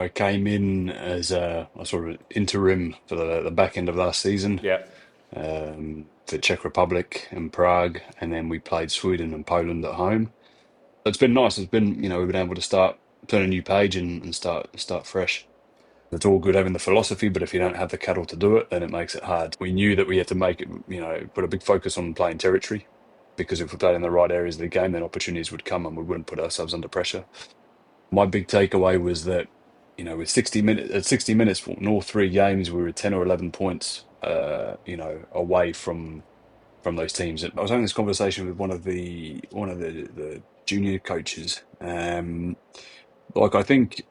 I came in as a sort of interim for the back end of last season Yeah. for Czech Republic and Prague, and then we played Sweden and Poland at home. It's been nice. It's been, we've been able to turn a new page and start fresh. It's all good having the philosophy, but if you don't have the cattle to do it, then it makes it hard. We knew that we had to make it, put a big focus on playing territory, because if we played in the right areas of the game, then opportunities would come and we wouldn't put ourselves under pressure. My big takeaway was that, with 60 minutes in all three games, we were 10 or 11 points, away from those teams. And I was having this conversation with one of the junior coaches. Like, I think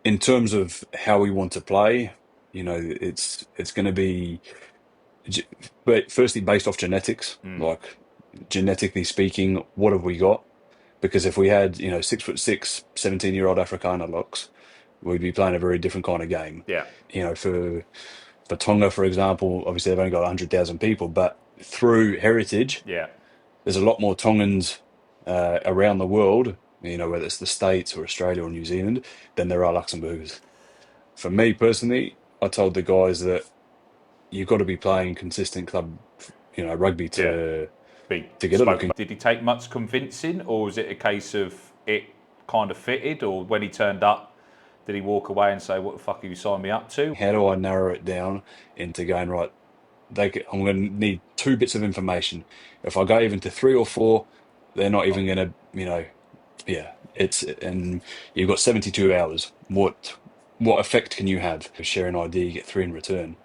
in terms of how we want to play, it's going to be, but firstly based off genetics. Mm. Like, genetically speaking, what have we got? Because if we had, 6'6", 17-year-old Afrikaner locks, we'd be playing a very different kind of game. Yeah. For Tonga, for example, obviously they've only got 100,000 people, but through heritage, Yeah. there's a lot more Tongans around the world, whether it's the States or Australia or New Zealand, than there are Luxembourgers. For me personally, I told the guys that you've got to be playing consistent club, rugby Yeah. Be to get it spoken looking. about. Did he take much convincing, or was it a case of it kind of fitted, or when he turned up, did he walk away and say, "What the fuck have you signed me up to"? How do I narrow it down into going right? I'm going to need two bits of information. If I go even to three or four, they're not even going to, yeah. And you've got 72 hours. What effect can you have? Share an idea, you get three in return.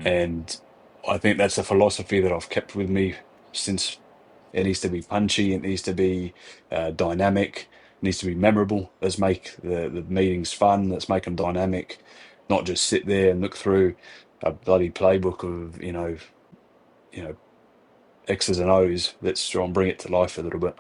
And I think that's a philosophy that I've kept with me since. It needs to be punchy. It needs to be dynamic. It needs to be memorable. Let's make the meetings fun. Let's make them dynamic. Not just sit there and look through a bloody playbook of you know X's and O's. Let's try and bring it to life a little bit.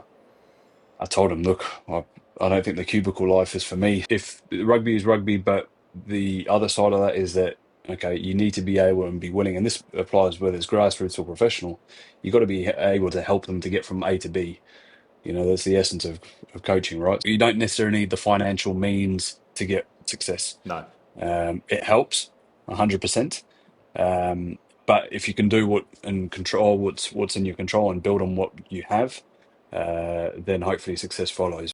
I told him, look, I don't think the cubicle life is for me. If rugby is rugby, but the other side of that is that, okay, you need to be able and be willing, and this applies whether it's grassroots or professional. You've got to be able to help them to get from A to B. That's the essence of coaching, right? You don't necessarily need the financial means to get success. No. It helps 100%. But if you can do what and control what's in your control and build on what you have, then hopefully success follows.